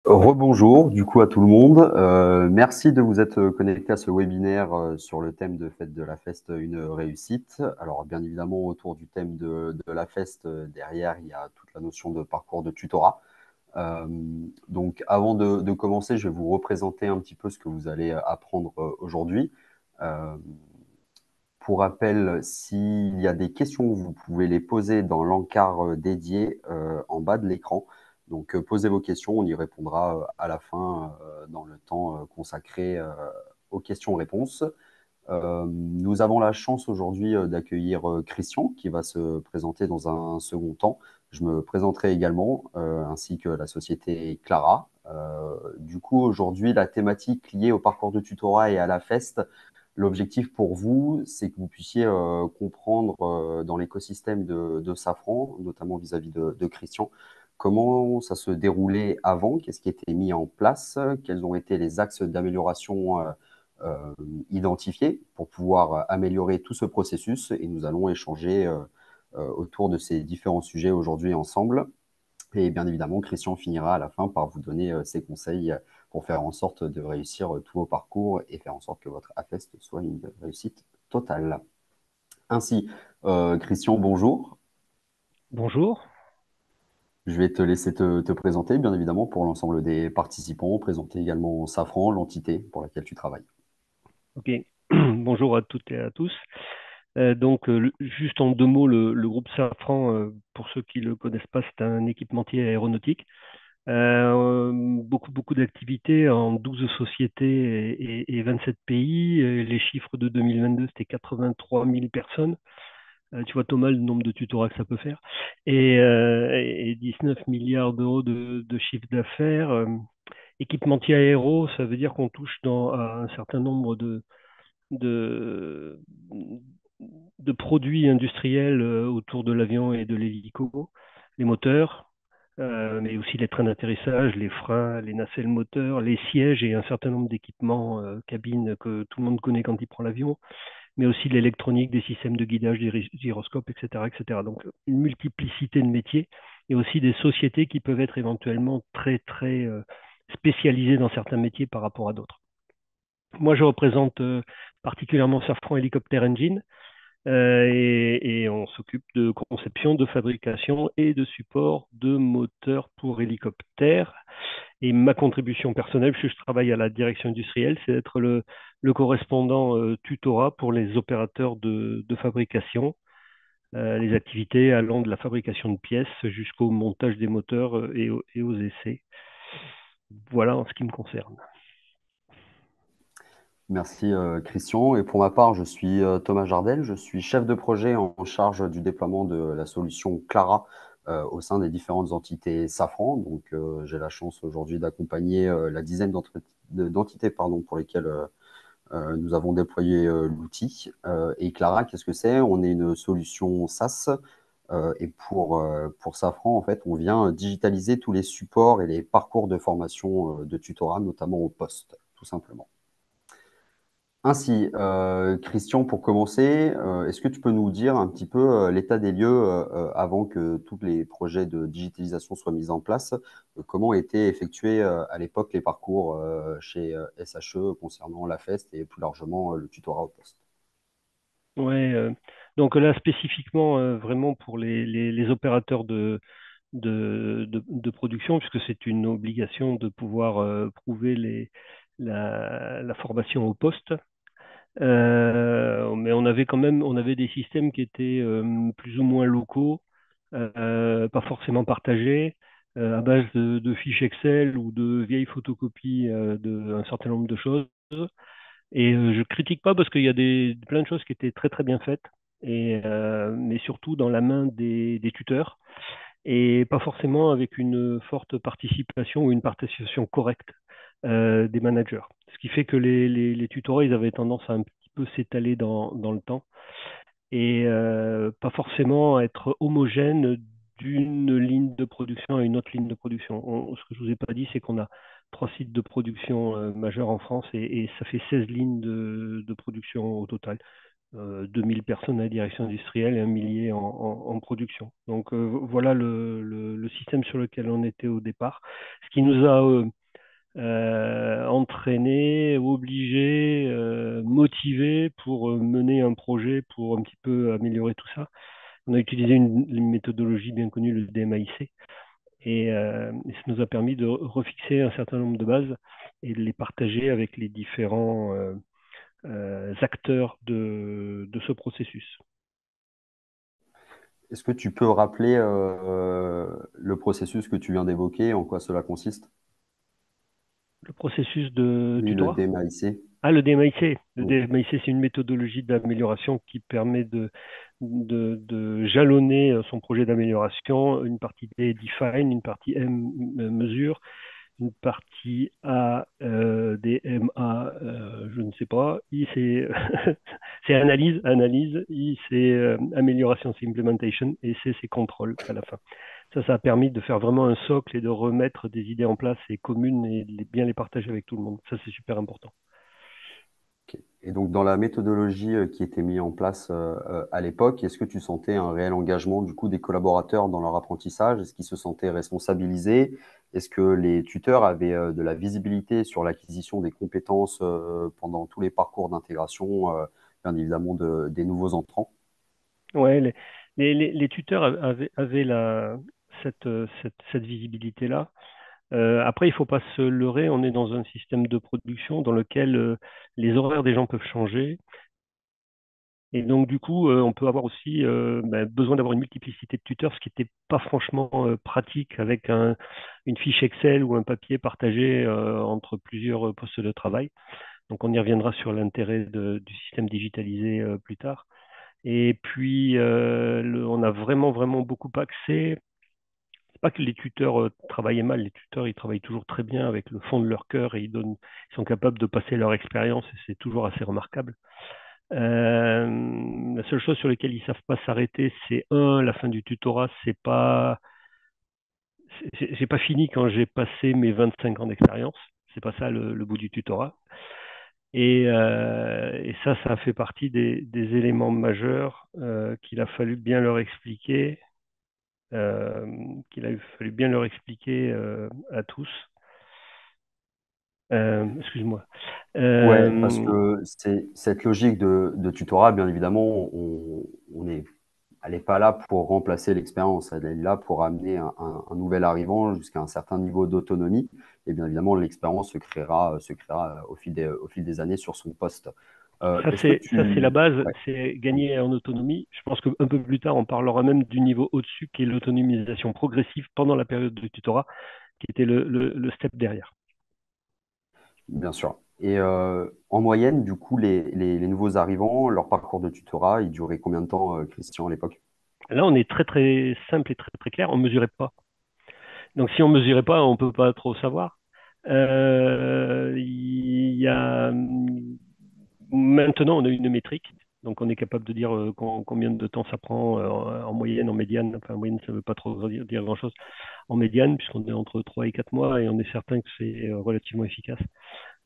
Rebonjour du coup à tout le monde. Merci de vous être connecté à ce webinaire sur le thème de Fête de la Fest, une réussite. Alors bien évidemment autour du thème de la Fest, derrière il y a toute la notion de parcours de tutorat. Euh, donc avant de commencer, je vais vous représenter un petit peu ce que vous allez apprendre aujourd'hui. Euh, pour rappel, s'il y a des questions, vous pouvez les poser dans l'encart dédié en bas de l'écran. Donc, posez vos questions, on y répondra à la fin dans le temps consacré aux questions-réponses. Nous avons la chance aujourd'hui d'accueillir Christian qui va se présenter dans un second temps. Je me présenterai également, ainsi que la société Clara. Du coup, aujourd'hui, la thématique liée au parcours de tutorat et à la FEST, l'objectif pour vous, c'est que vous puissiez comprendre dans l'écosystème de Safran, notamment vis-à-vis de Christian, comment ça se déroulait avant, qu'est-ce qui était mis en place, quels ont été les axes d'amélioration euh, identifiés pour pouvoir améliorer tout ce processus. Et nous allons échanger autour de ces différents sujets aujourd'hui ensemble. Et bien évidemment, Christian finira à la fin par vous donner ses conseils pour faire en sorte de réussir tous vos parcours et faire en sorte que votre AFEST soit une réussite totale. Ainsi, Christian, bonjour. Bonjour. Je vais te laisser te présenter, bien évidemment, pour l'ensemble des participants, présenter également Safran, l'entité pour laquelle tu travailles. Ok. Bonjour à toutes et à tous. Juste en deux mots, le groupe Safran, pour ceux qui ne le connaissent pas, c'est un équipementier aéronautique. Beaucoup d'activités en 12 sociétés et 27 pays. Les chiffres de 2022, c'était 83 000 personnes. Tu vois, Thomas, le nombre de tutorats que ça peut faire. Et 19 milliards d'euros de chiffre d'affaires. Équipementier aéro, ça veut dire qu'on touche à un certain nombre de, de produits industriels autour de l'avion et de l'hélico, les moteurs, mais aussi les trains d'atterrissage, les freins, les nacelles moteurs, les sièges et un certain nombre d'équipements cabines que tout le monde connaît quand il prend l'avion, mais aussi l'électronique, des systèmes de guidage, des gyroscopes, etc., etc. Donc une multiplicité de métiers et aussi des sociétés qui peuvent être éventuellement très spécialisées dans certains métiers par rapport à d'autres. Moi, je représente particulièrement Safran Helicopter Engine et on s'occupe de conception, de fabrication et de support de moteurs pour hélicoptères. Et ma contribution personnelle, puisque je travaille à la direction industrielle, c'est d'être le correspondant tutorat pour les opérateurs de fabrication, les activités allant de la fabrication de pièces jusqu'au montage des moteurs et aux essais. Voilà en ce qui me concerne. Merci Christian. Et pour ma part, je suis Thomas Jardel. Je suis chef de projet en charge du déploiement de la solution Clara au sein des différentes entités Safran. Donc, j'ai la chance aujourd'hui d'accompagner la dizaine d'entités pardon, pour lesquelles nous avons déployé l'outil. Et Clara, qu'est-ce que c'est? On est une solution SaaS. Et pour Safran, en fait, on vient digitaliser tous les supports et les parcours de formation de tutorat, notamment au poste, tout simplement. Ainsi, Christian, pour commencer, est-ce que tu peux nous dire un petit peu l'état des lieux avant que tous les projets de digitalisation soient mis en place? Comment étaient effectués à l'époque les parcours chez SHE concernant la FEST et plus largement le tutorat au poste? Ouais, donc là spécifiquement vraiment pour les opérateurs de production, puisque c'est une obligation de pouvoir prouver la formation au poste. Mais on avait quand même on avait des systèmes qui étaient plus ou moins locaux, pas forcément partagés, à base de fiches Excel ou de vieilles photocopies d'un certain nombre de choses. Et je critique pas parce qu'il y a plein de choses qui étaient très bien faites, mais surtout dans la main des tuteurs et pas forcément avec une forte participation ou une participation correcte des managers. Ce qui fait que les tutorats, ils avaient tendance à un petit peu s'étaler dans le temps et pas forcément être homogène d'une ligne de production à une autre ligne de production. Ce que je vous ai pas dit, c'est qu'on a trois sites de production majeurs en France et ça fait 16 lignes de production au total. 2000 personnes à la direction industrielle et un millier en production. Donc voilà le système sur lequel on était au départ. Ce qui nous a entraîné, obligé, motivé pour mener un projet pour un petit peu améliorer tout ça. On a utilisé une méthodologie bien connue, le DMAIC, et ça nous a permis de refixer un certain nombre de bases et de les partager avec les différents acteurs de ce processus. Est-ce que tu peux rappeler le processus que tu viens d'évoquer, en quoi cela consiste? Le processus de Oui, le tutorat. DMAIC. Ah, le DMIC. Le Oui. DMIC, c'est une méthodologie d'amélioration qui permet de jalonner son projet d'amélioration. Une partie D, define, une partie M, mesure, une partie A, DMA, je ne sais pas. I, c'est c'est analyse, analyse. I, c'est amélioration, c'est implementation. Et C, c'est contrôle à la fin. Ça a permis de faire vraiment un socle et de remettre des idées en place et communes et bien les partager avec tout le monde. Ça, c'est super important. Ok. Et donc, dans la méthodologie qui était mise en place à l'époque, est-ce que tu sentais un réel engagement du coup des collaborateurs dans leur apprentissage? Est-ce qu'ils se sentaient responsabilisés? Est-ce que les tuteurs avaient de la visibilité sur l'acquisition des compétences pendant tous les parcours d'intégration, bien évidemment, des nouveaux entrants? Ouais, les tuteurs avaient cette visibilité-là. Après, il ne faut pas se leurrer, on est dans un système de production dans lequel les horaires des gens peuvent changer. Et donc, du coup, on peut avoir aussi besoin d'avoir une multiplicité de tuteurs, ce qui n'était pas franchement pratique avec une fiche Excel ou un papier partagé entre plusieurs postes de travail. Donc, on y reviendra sur l'intérêt du système digitalisé plus tard. Et puis, on a vraiment, vraiment beaucoup axé. C'est pas que les tuteurs travaillaient mal, les tuteurs, ils travaillent toujours très bien avec le fond de leur cœur et ils sont capables de passer leur expérience et c'est toujours assez remarquable. La seule chose sur laquelle ils savent pas s'arrêter, c'est la fin du tutorat, j'ai pas fini quand j'ai passé mes 25 ans d'expérience. C'est pas ça le bout du tutorat. Et ça a fait partie des éléments majeurs qu'il a fallu bien leur expliquer, euh, à tous. Excuse-moi. Ouais, parce Euh, que c'est cette logique de tutorat, bien évidemment, elle n'est pas là pour remplacer l'expérience, elle est là pour amener un nouvel arrivant jusqu'à un certain niveau d'autonomie. Et bien évidemment, l'expérience se créera au fil des années sur son poste. Est-ce que Ça, c'est la tu... base, Ouais, c'est gagner en autonomie. Je pense qu'un peu plus tard, on parlera même du niveau au-dessus, qui est l'autonomisation progressive pendant la période de tutorat, qui était le step derrière. bien sûr. Et en moyenne, du coup, les nouveaux arrivants, leur parcours de tutorat, il durait combien de temps, Christian, à l'époque? Là, on est très très simple et très très clair. On ne mesurait pas. Donc, si on ne mesurait pas, on ne peut pas trop savoir. Il y a Maintenant, on a une métrique, donc on est capable de dire combien de temps ça prend en moyenne, en médiane. Enfin, en moyenne, ça ne veut pas trop dire grand-chose. En médiane, puisqu'on est entre 3 et 4 mois, et on est certain que c'est relativement efficace.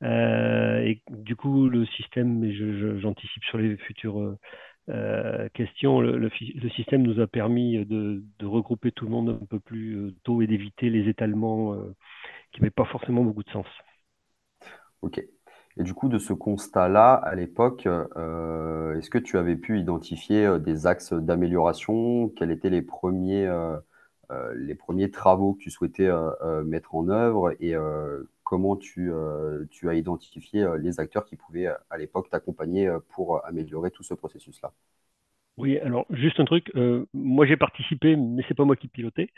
Et du coup, le système, mais j'anticipe sur les futures questions, le système nous a permis de regrouper tout le monde un peu plus tôt et d'éviter les étalements qui n'avaient pas forcément beaucoup de sens. Ok. Et du coup, de ce constat-là, à l'époque, est-ce que tu avais pu identifier des axes d'amélioration? Quels étaient les premiers travaux que tu souhaitais mettre en œuvre et comment tu as identifié les acteurs qui pouvaient à l'époque t'accompagner pour améliorer tout ce processus-là? Oui, alors juste un truc, moi j'ai participé, mais c'est pas moi qui pilotais.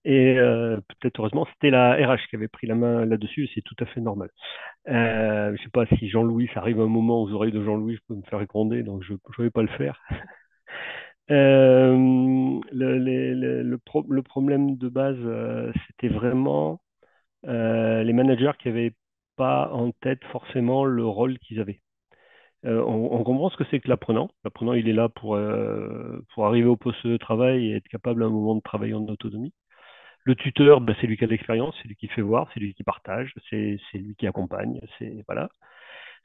Et peut-être heureusement, c'était la RH qui avait pris la main là-dessus, et c'est tout à fait normal. Je sais pas si Jean-Louis, ça arrive un moment aux oreilles de Jean-Louis, je peux me faire gronder, donc je ne vais pas le faire. Le problème de base, c'était vraiment les managers qui n'avaient pas en tête forcément le rôle qu'ils avaient. On comprend ce que c'est que l'apprenant. L'apprenant, il est là pour arriver au poste de travail et être capable à un moment de travailler en autonomie. Le tuteur, ben, c'est lui qui a de l'expérience, c'est lui qui fait voir, c'est lui qui partage, c'est lui qui accompagne, voilà,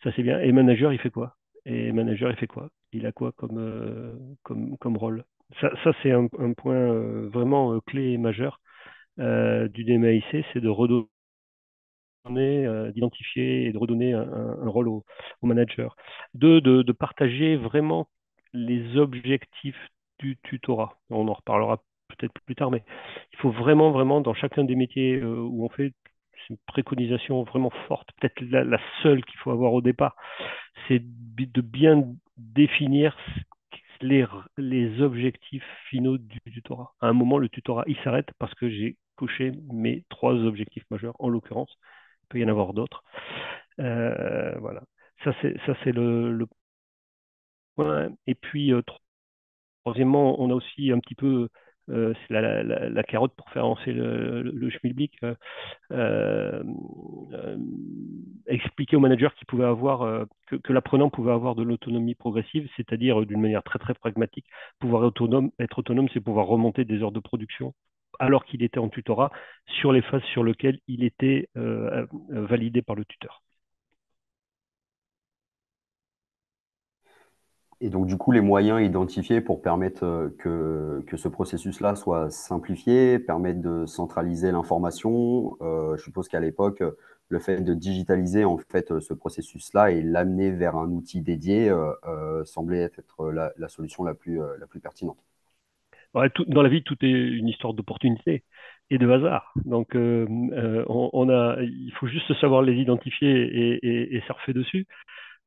ça c'est bien. Et le manager, il fait quoi? et manager, il fait quoi? Il a quoi comme rôle? Ça c'est un point vraiment clé et majeur du DMAIC, c'est de redonner, d'identifier et de redonner un rôle au manager. Deux, de partager vraiment les objectifs du tutorat. On en reparlera peut-être plus tard, mais il faut vraiment, vraiment, dans chacun des métiers où on fait, c'est une préconisation vraiment forte, peut-être la seule qu'il faut avoir au départ, c'est de bien définir les, les objectifs finaux du tutorat. À un moment, le tutorat, il s'arrête parce que j'ai coché mes trois objectifs majeurs, en l'occurrence. Il peut y en avoir d'autres. Voilà. Ça, c'est le point. Et puis, troisièmement, on a aussi un petit peu c'est la carotte pour faire avancer le schmilblick. Euh, euh, Expliquer au manager qu'il pouvait avoir, que l'apprenant pouvait avoir de l'autonomie progressive, c'est-à-dire d'une manière très très pragmatique, être autonome, c'est pouvoir remonter des heures de production alors qu'il était en tutorat sur les phases sur lesquelles il était validé par le tuteur. Et donc, du coup, les moyens identifiés pour permettre que ce processus-là soit simplifié, permettre de centraliser l'information. Je suppose qu'à l'époque, le fait de digitaliser en fait ce processus-là et l'amener vers un outil dédié semblait être la solution la plus pertinente. Ouais, dans la vie, tout est une histoire d'opportunité et de hasard. Donc, il faut juste savoir les identifier et surfer dessus.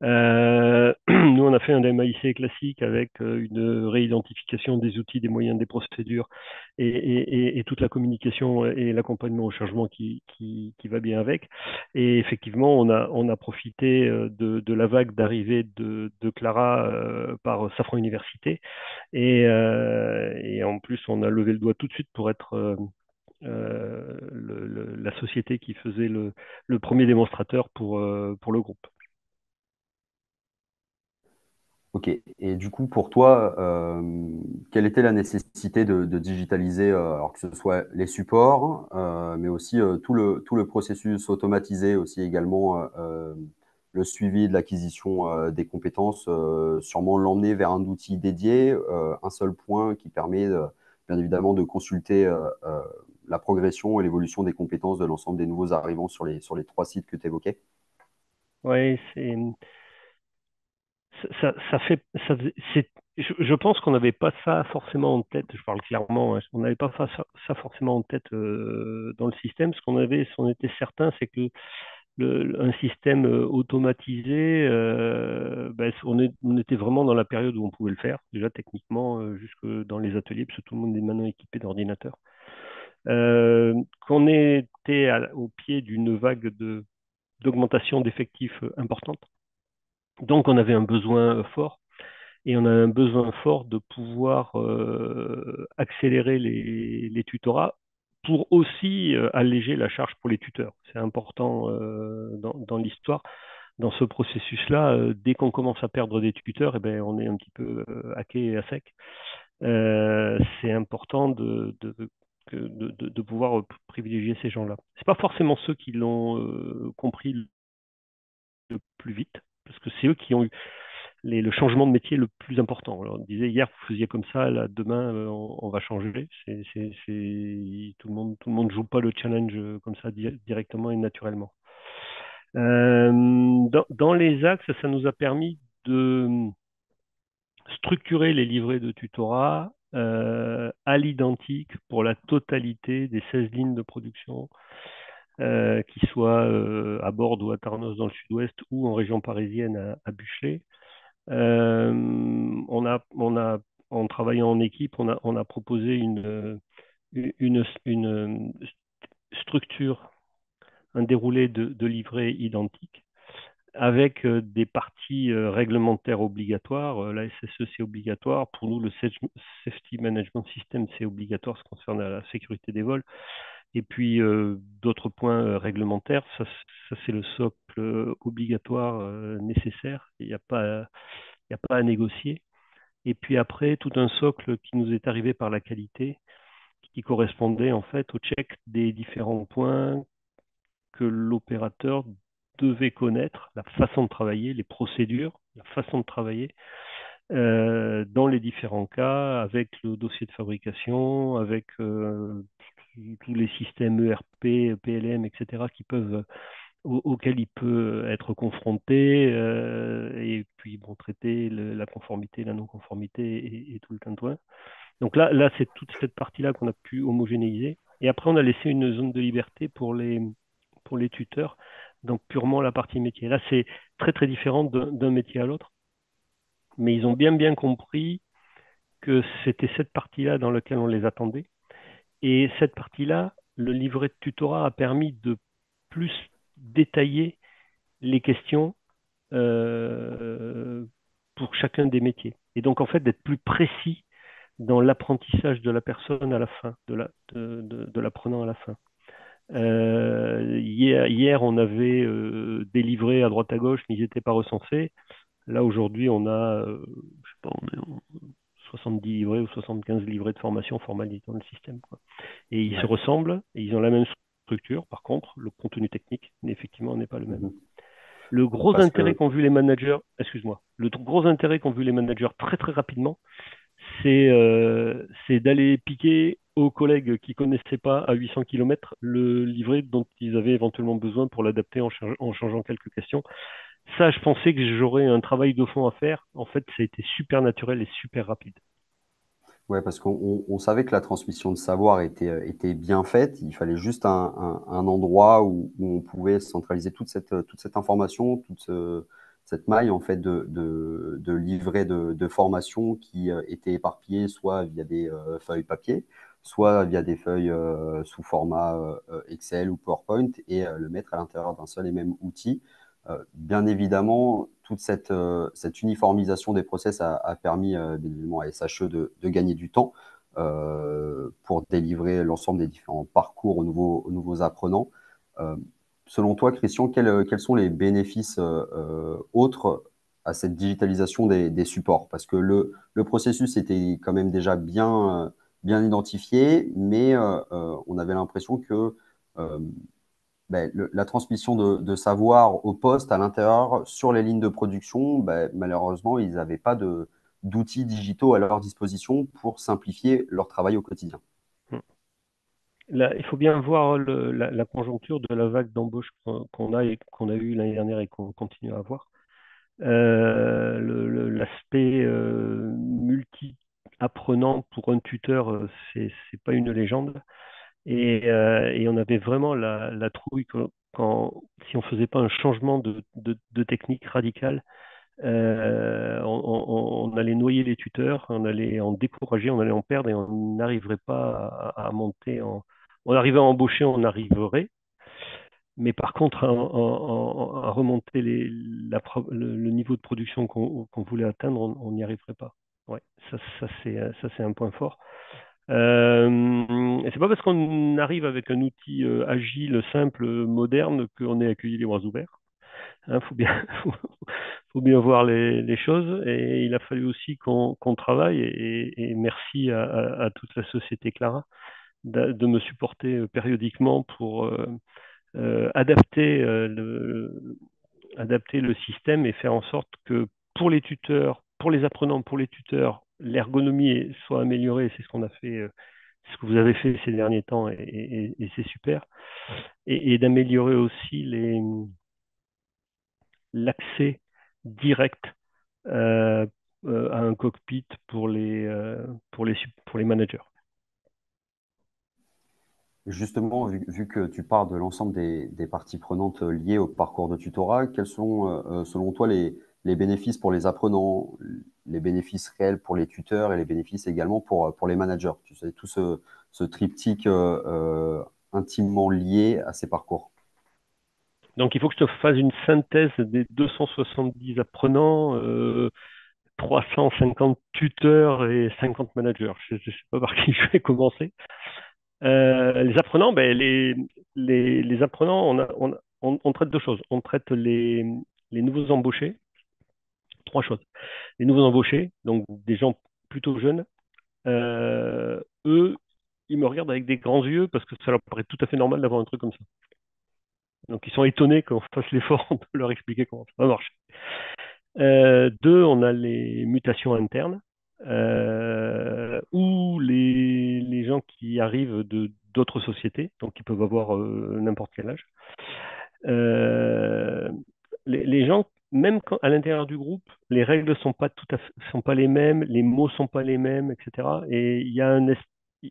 Nous, on a fait un DMAIC classique avec une réidentification des outils, des moyens, des procédures et toute la communication et l'accompagnement au changement qui va bien avec. Et effectivement, on a profité de la vague d'arrivée de Clara par Safran Université. Et en plus, on a levé le doigt tout de suite pour être la société qui faisait le premier démonstrateur pour le groupe. Ok. Et du coup, pour toi, quelle était la nécessité de digitaliser, alors que ce soit les supports, mais aussi tout le processus automatisé aussi également, le suivi de l'acquisition des compétences, sûrement l'emmener vers un outil dédié, un seul point qui permet bien évidemment de consulter la progression et l'évolution des compétences de l'ensemble des nouveaux arrivants sur les trois sites que tu évoquais. Ouais, ça fait, je pense qu'on n'avait pas ça forcément en tête, je parle clairement, hein, on n'avait pas ça forcément en tête dans le système. Ce qu'on avait, si on était certain, c'est que un système automatisé, ben, on était vraiment dans la période où on pouvait le faire, déjà techniquement, jusque dans les ateliers, parce que tout le monde est maintenant équipé d'ordinateurs. Qu'on était au pied d'une vague d'augmentation d'effectifs importante. Donc, on avait un besoin fort et on a un besoin fort de pouvoir accélérer les tutorats pour aussi alléger la charge pour les tuteurs. C'est important dans l'histoire. Dans ce processus-là, dès qu'on commence à perdre des tuteurs, eh ben, on est un petit peu à quai et à sec. C'est important de pouvoir privilégier ces gens-là. C'est pas forcément ceux qui l'ont compris le plus vite, parce que c'est eux qui ont eu le changement de métier le plus important. Alors, on disait hier, vous faisiez comme ça, là, demain, on va changer. Tout le monde joue pas le challenge comme ça directement et naturellement. Dans les axes, ça nous a permis de structurer les livrets de tutorat à l'identique pour la totalité des 16 lignes de production, qui soient à Bordeaux, à Tarnos dans le sud-ouest ou en région parisienne à Buchelay. Euh, en travaillant en équipe, on a proposé une structure, un déroulé de livrets identiques avec des parties réglementaires obligatoires. La SSE, c'est obligatoire. Pour nous, le Safety Management System, c'est obligatoire, ce qui concerne la sécurité des vols. Et puis, d'autres points réglementaires, ça c'est le socle obligatoire nécessaire. Il n'y a pas à négocier. Et puis après, tout un socle qui nous est arrivé par la qualité, qui correspondait en fait au check des différents points que l'opérateur devait connaître, la façon de travailler, les procédures. la façon de travailler dans les différents cas, avec le dossier de fabrication, avec tous les systèmes ERP, PLM, etc., auxquels il peut être confronté, et puis bon, traiter la conformité, la non-conformité et tout le tintouin. Donc là c'est toute cette partie-là qu'on a pu homogénéiser. Et après, on a laissé une zone de liberté pour les tuteurs, donc purement la partie métier. Là, c'est très très différent d'un métier à l'autre, mais ils ont bien compris que c'était cette partie-là dans laquelle on les attendait. Et cette partie-là, le livret de tutorat a permis de plus détailler les questions euh, pour chacun des métiers. Et donc, en fait, d'être plus précis dans l'apprentissage de la personne à la fin, de l'apprenant à la fin. Hier, on avait des livrets à droite à gauche, mais ils n'étaient pas recensés. Là, aujourd'hui, on a, je sais pas, on est en 70 livrets ou 75 livrets de formation formalisés dans le système, quoi. Et ils se Ouais. ressemblent, et ils ont la même structure. Par contre, le contenu technique, effectivement, n'est pas le même. Mhm. Le gros Parce intérêt que qu'ont vu les managers, excuse-moi, le gros intérêt qu'ont vu les managers très très rapidement, c'est d'aller piquer aux collègues qui ne connaissaient pas à 800 km le livret dont ils avaient éventuellement besoin pour l'adapter en changeant quelques questions. Ça, je pensais que j'aurais un travail de fond à faire. En fait, ça a été super naturel et super rapide. Ouais, parce qu'on savait que la transmission de savoir était bien faite. Il fallait juste un endroit où on pouvait centraliser toute cette information, cette maille en fait de livrets de formation qui étaient éparpillés soit via des feuilles papier, soit via des feuilles sous format Excel ou PowerPoint et le mettre à l'intérieur d'un seul et même outil. Bien évidemment, cette uniformisation des process a permis bien évidemment à SHE de gagner du temps pour délivrer l'ensemble des différents parcours aux nouveaux apprenants. Euh, Selon toi, Christian, quels sont les bénéfices autres à cette digitalisation des supports? Parce que le processus était quand même déjà bien identifié, mais on avait l'impression que ben, la transmission de savoir au poste, à l'intérieur, sur les lignes de production, ben, malheureusement, ils n'avaient pas d'outils digitaux à leur disposition pour simplifier leur travail au quotidien. Là, il faut bien voir la conjoncture de la vague d'embauche qu'on a et qu'on a eu l'année dernière et qu'on continue à avoir. L'aspect multi-apprenant pour un tuteur, c'est pas une légende. Et on avait vraiment la trouille si on faisait pas un changement de technique radicale, on allait noyer les tuteurs, on allait en décourager, on allait en perdre et on n'arriverait pas à monter en. On arrivait à embaucher, on arriverait, mais par contre, à remonter le niveau de production qu'on voulait atteindre, on n'y arriverait pas. Ouais, ça c'est un point fort. Et c'est pas parce qu'on arrive avec un outil agile, simple, moderne, qu'on est accueilli les bras ouverts. Hein, faut bien voir les choses. Et il a fallu aussi qu'on travaille. Et merci à toute la société Clara de me supporter périodiquement pour adapter le système et faire en sorte que pour les tuteurs, pour les apprenants, pour les tuteurs, l'ergonomie soit améliorée. C'est ce qu'on a fait, ce que vous avez fait ces derniers temps, et c'est super. Et d'améliorer aussi l'accès direct euh, à un cockpit pour les managers. Justement, vu que tu parles de l'ensemble des parties prenantes liées au parcours de tutorat, quels sont, selon toi, les bénéfices pour les apprenants, les bénéfices réels pour les tuteurs et les bénéfices également pour les managers? Tu sais, tout ce triptyque intimement lié à ces parcours. Donc il faut que je te fasse une synthèse des 270 apprenants, 350 tuteurs et 50 managers. Je ne sais pas par qui je vais commencer. Les apprenants, ben, les apprenants, on traite deux choses. On traite les nouveaux embauchés, trois choses. Les nouveaux embauchés, donc des gens plutôt jeunes, eux, ils me regardent avec des grands yeux parce que ça leur paraît tout à fait normal d'avoir un truc comme ça. Donc ils sont étonnés qu'on fasse l'effort de leur expliquer comment ça marche. Deux, on a les mutations internes, ou les gens qui arrivent de d'autres sociétés, donc ils peuvent avoir n'importe quel âge. Euh, les gens, même quand, à l'intérieur du groupe, les règles sont pas tout à fait, sont pas les mêmes, les mots sont pas les mêmes, etc. Et il y a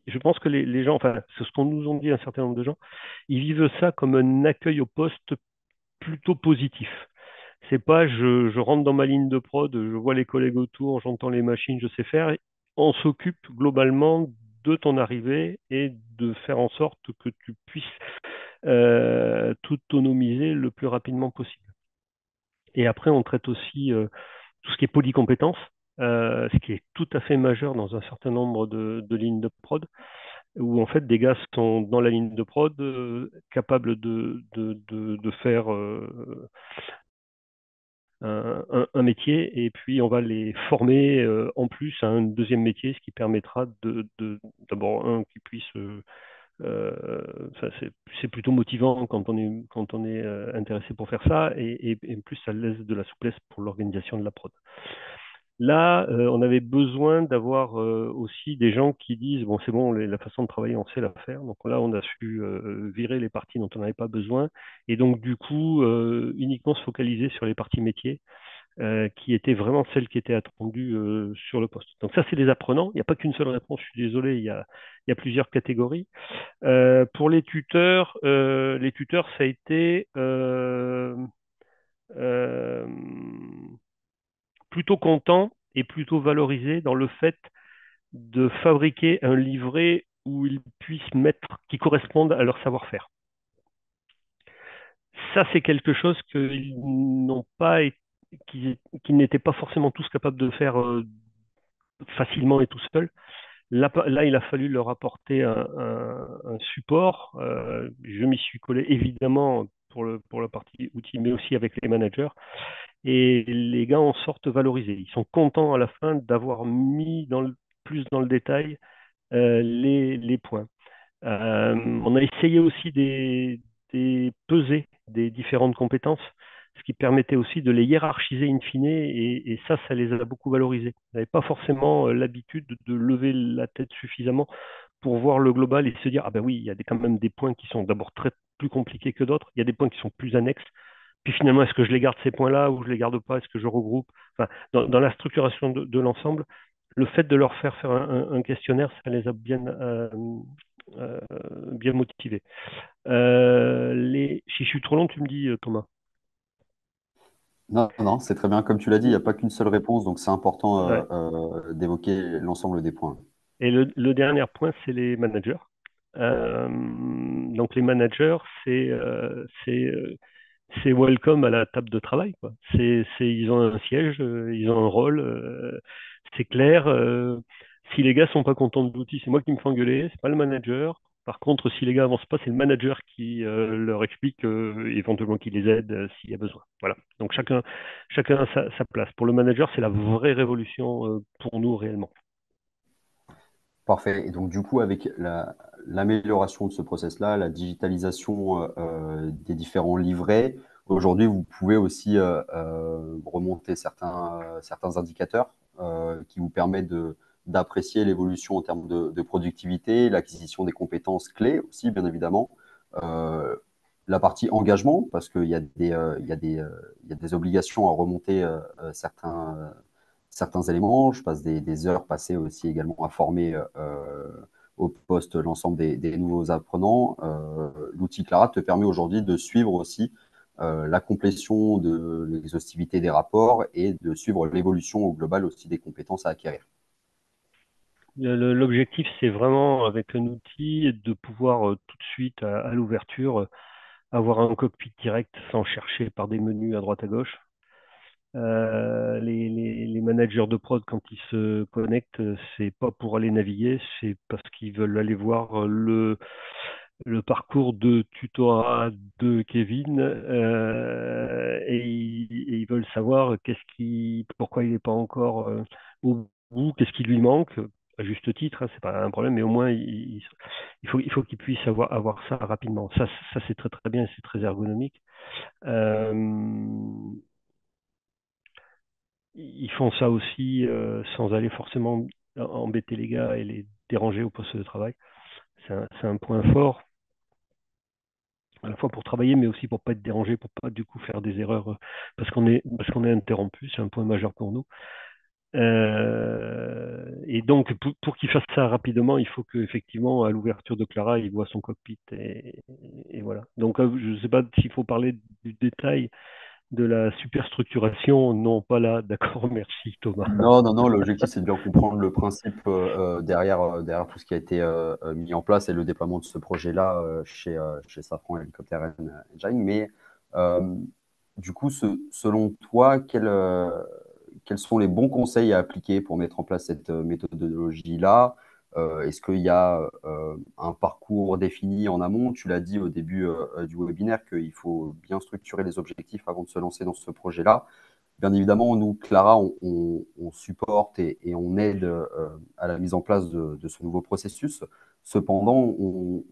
je pense que les gens, enfin, c'est ce qu'on nous ont dit un certain nombre de gens, ils vivent ça comme un accueil au poste plutôt positif. C'est pas je rentre dans ma ligne de prod, je vois les collègues autour, j'entends les machines, je sais faire. On s'occupe globalement de ton arrivée et de faire en sorte que tu puisses tout autonomiser le plus rapidement possible. Et après, on traite aussi tout ce qui est polycompétences, ce qui est tout à fait majeur dans un certain nombre de lignes de prod, où en fait des gars sont dans la ligne de prod, capables de faire un métier, et puis on va les former en plus à un deuxième métier, ce qui permettra d'abord un qui puisse ça, c'est plutôt motivant quand on est intéressé pour faire ça, et en plus ça laisse de la souplesse pour l'organisation de la prod. Là, on avait besoin d'avoir aussi des gens qui disent, bon, c'est bon, la façon de travailler, on sait la faire. Donc là, on a su virer les parties dont on n'avait pas besoin. Et donc, du coup, uniquement se focaliser sur les parties métiers, qui étaient vraiment celles qui étaient attendues sur le poste. Donc ça, c'est des apprenants. Il n'y a pas qu'une seule réponse, je suis désolé, il y a plusieurs catégories. Pour les tuteurs, ça a été euh, plutôt content et plutôt valorisé dans le fait de fabriquer un livret où ils puissent mettre, qui corresponde à leur savoir-faire. Ça, c'est quelque chose qu'ils n'ont pas, qu'ils n'étaient pas forcément tous capables de faire facilement et tout seul. Là, il a fallu leur apporter un support. Je m'y suis collé évidemment pour la partie outils, mais aussi avec les managers. Et les gars en sortent valorisés. Ils sont contents à la fin d'avoir mis plus dans le détail les points. On a essayé aussi des peser des différentes compétences, ce qui permettait aussi de les hiérarchiser in fine, et ça les a beaucoup valorisés. Ils n'avaient pas forcément l'habitude de lever la tête suffisamment pour voir le global et se dire, ah ben oui, il y a quand même des points qui sont d'abord très plus compliqués que d'autres, il y a des points qui sont plus annexes, puis finalement, est-ce que je les garde ces points-là ou je les garde pas? Est-ce que je regroupe? Enfin, dans la structuration de l'ensemble, le fait de leur faire un questionnaire, ça les a euh, bien motivés. Si je suis trop long, tu me dis, Thomas. Non, non, c'est très bien. Comme tu l'as dit, il n'y a pas qu'une seule réponse, donc c'est important Ouais. d'évoquer l'ensemble des points. Et le dernier point, c'est les managers. Donc les managers, c'est welcome à la table de travail, quoi. Ils ont un siège, ils ont un rôle, c'est clair. Si les gars sont pas contents de l'outil, c'est moi qui me fais engueuler, c'est pas le manager. Par contre, si les gars avancent pas, c'est le manager qui leur explique, éventuellement qui les aide s'il y a besoin. Voilà. Donc chacun a sa place. Pour le manager, c'est la vraie révolution pour nous réellement. Parfait. Et donc, du coup, avec l'amélioration de ce process-là, la digitalisation des différents livrets, aujourd'hui, vous pouvez aussi remonter certains indicateurs qui vous permettent d'apprécier l'évolution en termes de productivité, l'acquisition des compétences clés aussi, bien évidemment. Euh, la partie engagement, parce qu'il y a il y a des obligations à remonter certains éléments. Je passe des heures passées aussi également à former au poste l'ensemble des nouveaux apprenants. L'outil Clara te permet aujourd'hui de suivre aussi la complétion de l'exhaustivité des rapports et de suivre l'évolution au global aussi des compétences à acquérir. L'objectif, c'est vraiment, avec un outil, de pouvoir tout de suite, à l'ouverture, avoir un cockpit direct sans chercher par des menus à droite à gauche. Les managers de prod, quand ils se connectent, c'est pas pour aller naviguer, c'est parce qu'ils veulent aller voir le parcours de tutorat de Kevin, et ils veulent savoir pourquoi il n'est pas encore au bout, qu'est-ce qui lui manque, à juste titre, hein, c'est pas un problème, mais au moins il faut qu'il puisse avoir ça rapidement. Ça c'est très très bien, c'est très ergonomique. Euh, ils font ça aussi sans aller forcément embêter les gars et les déranger au poste de travail. C'est un point fort, à la fois pour travailler, mais aussi pour pas être dérangé, pour pas du coup faire des erreurs parce qu'on est interrompu. C'est un point majeur pour nous. Et donc, pour qu'il fasse ça rapidement, il faut qu'effectivement, à l'ouverture de Clara, il voit son cockpit. Et voilà. Donc, je ne sais pas s'il faut parler du détail de la superstructuration. Non, pas là. D'accord, merci Thomas. Non, non, non, l'objectif, c'est de bien comprendre le principe derrière tout ce qui a été mis en place et le déploiement de ce projet-là chez Safran Helicopter Engine. Mais euh, du coup, selon toi, quels sont les bons conseils à appliquer pour mettre en place cette méthodologie-là? Est-ce qu'il y a un parcours défini en amont? Tu l'as dit au début du webinaire qu'il faut bien structurer les objectifs avant de se lancer dans ce projet-là. Bien évidemment, nous, Clara, on supporte et on aide à la mise en place de ce nouveau processus. Cependant, on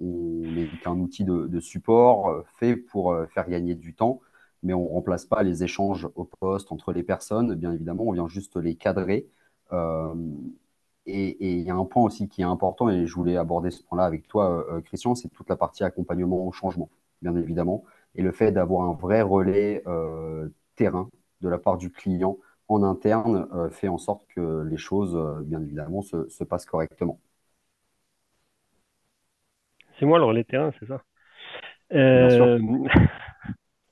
n'est qu'un outil de support fait pour faire gagner du temps, mais on ne remplace pas les échanges au poste entre les personnes. Bien évidemment, on vient juste les cadrer. Euh, et il y a un point aussi qui est important, et je voulais aborder ce point-là avec toi, Christian, c'est toute la partie accompagnement au changement, bien évidemment, et le fait d'avoir un vrai relais terrain de la part du client en interne fait en sorte que les choses, bien évidemment, se passent correctement. C'est moi le relais terrain, c'est ça. Bien sûr. Euh,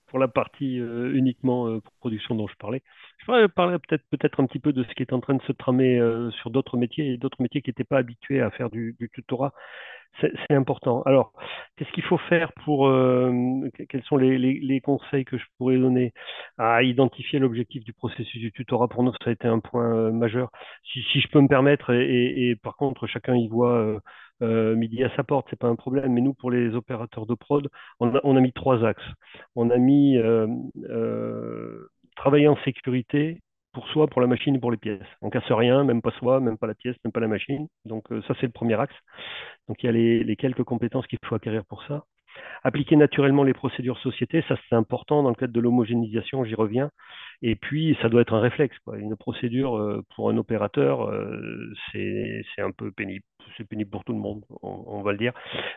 pour la partie uniquement production dont je parlais. Je pourrais parler peut-être un petit peu de ce qui est en train de se tramer sur d'autres métiers et d'autres métiers qui n'étaient pas habitués à faire du tutorat. C'est important. Alors, qu'est-ce qu'il faut faire pour quels sont les conseils que je pourrais donner à identifier l'objectif du processus du tutorat? Pour nous, ça a été un point majeur. Si je peux me permettre, et par contre, chacun y voit midi à sa porte, c'est pas un problème. Mais nous, pour les opérateurs de prod, on a mis trois axes. On a mis travailler en sécurité pour soi, pour la machine et pour les pièces. On casse rien, même pas soi, même pas la pièce, même pas la machine. Donc ça, c'est le premier axe. Donc il y a les quelques compétences qu'il faut acquérir pour ça. Appliquer naturellement les procédures société, ça c'est important dans le cadre de l'homogénéisation, j'y reviens. Et puis ça doit être un réflexe, quoi. Une procédure pour un opérateur, c'est un peu pénible. C'est pénible pour tout le monde, on va le dire.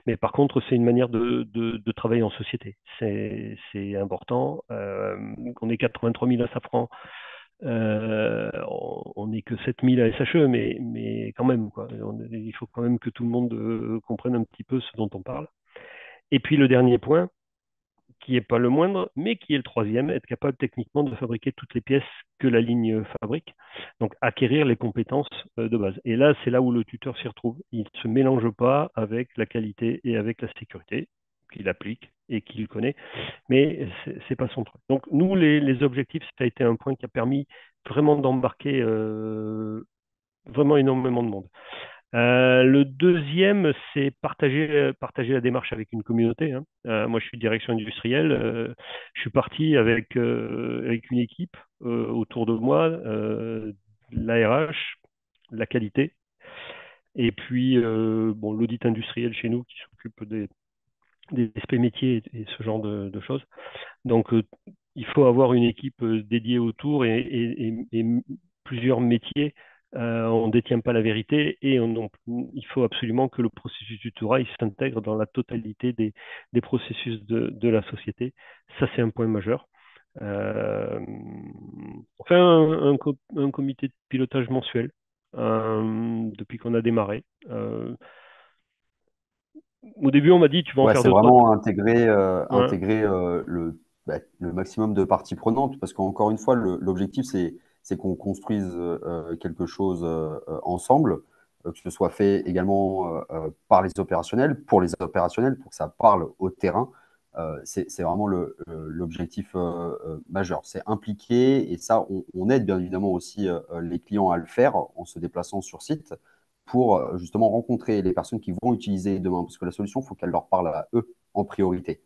Mais par contre, c'est une manière de travailler en société. C'est important. On est 83 000 à Safran. On n'est que 7 000 à SHE, mais quand même, quoi. Il faut quand même que tout le monde comprenne un petit peu ce dont on parle. Et puis le dernier point, qui n'est pas le moindre, mais qui est le troisième, être capable techniquement de fabriquer toutes les pièces que la ligne fabrique. Donc acquérir les compétences de base. Et là, c'est là où le tuteur s'y retrouve. Il ne se mélange pas avec la qualité et avec la sécurité qu'il applique et qu'il connaît, mais c'est pas son truc. Donc nous, les objectifs, ça a été un point qui a permis vraiment d'embarquer vraiment énormément de monde. Le deuxième, c'est partager la démarche avec une communauté, hein. Moi, je suis direction industrielle. Je suis parti avec une équipe autour de moi, l'ARH, la qualité, et puis bon, l'audit industriel chez nous qui s'occupe des aspects métiers et ce genre de choses. Donc, il faut avoir une équipe dédiée autour et plusieurs métiers. On ne détient pas la vérité et il faut absolument que le processus du tutorat s'intègre dans la totalité des processus de la société. Ça, c'est un point majeur. Euh, on fait un comité de pilotage mensuel depuis qu'on a démarré. Au début, on m'a dit, tu vas en Ouais, faire c'est deux, trois. vraiment intégrer, Ouais. le maximum de parties prenantes, parce qu'encore une fois, l'objectif, c'est qu'on construise quelque chose ensemble, que ce soit fait également par les opérationnels, pour les opérationnels, pour que ça parle au terrain. C'est vraiment l'objectif majeur. C'est impliquer, et ça, on aide bien évidemment aussi les clients à le faire en se déplaçant sur site pour justement rencontrer les personnes qui vont utiliser demain, parce que la solution, il faut qu'elle leur parle à eux en priorité.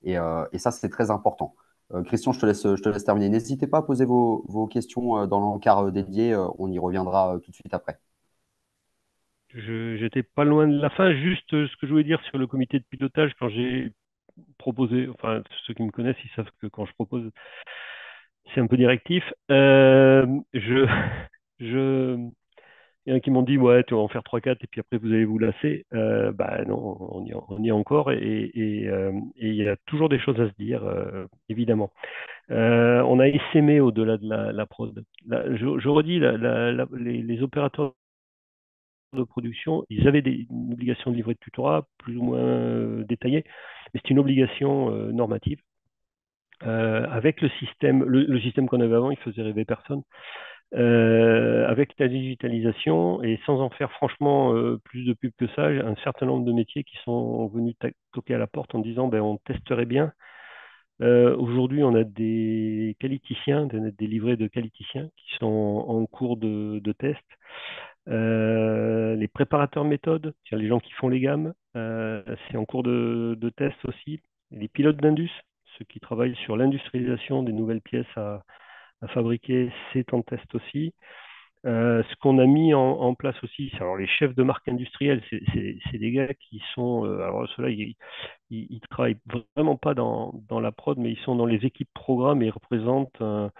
Et ça, c'est très important. Christian, je te laisse terminer. N'hésitez pas à poser vos questions dans l'encart dédié. On y reviendra tout de suite après. J'étais pas loin de la fin. Juste ce que je voulais dire sur le comité de pilotage, quand j'ai proposé, enfin ceux qui me connaissent, ils savent que quand je propose C'est un peu directif. Je, je, il y en a qui m'ont dit, ouais, tu vas en faire trois quatre et puis après vous allez vous lasser. Bah non, on y est encore et il y a toujours des choses à se dire, évidemment. On a essaimé au-delà de la prod. Je redis, les opérateurs de production, ils avaient une obligation de livrer de tutorat plus ou moins détaillée, mais c'est une obligation normative. Avec le système qu'on avait avant, il faisait rêver personne. Avec la digitalisation et sans en faire franchement plus de pub que ça, un certain nombre de métiers qui sont venus toquer à la porte en disant ben, on testerait bien. Aujourd'hui, on a des qualiticiens, des livrets de qualiticiens qui sont en cours de test. Les préparateurs méthodes, les gens qui font les gammes, c'est en cours de test aussi. Les pilotes d'indus, ceux qui travaillent sur l'industrialisation des nouvelles pièces à fabriquer, c'est en test aussi. Ce qu'on a mis en place aussi, c'est alors les chefs de marque industrielle, c'est des gars qui sont, alors ceux-là, ils travaillent vraiment pas dans la prod, mais ils sont dans les équipes programmes et ils représentent un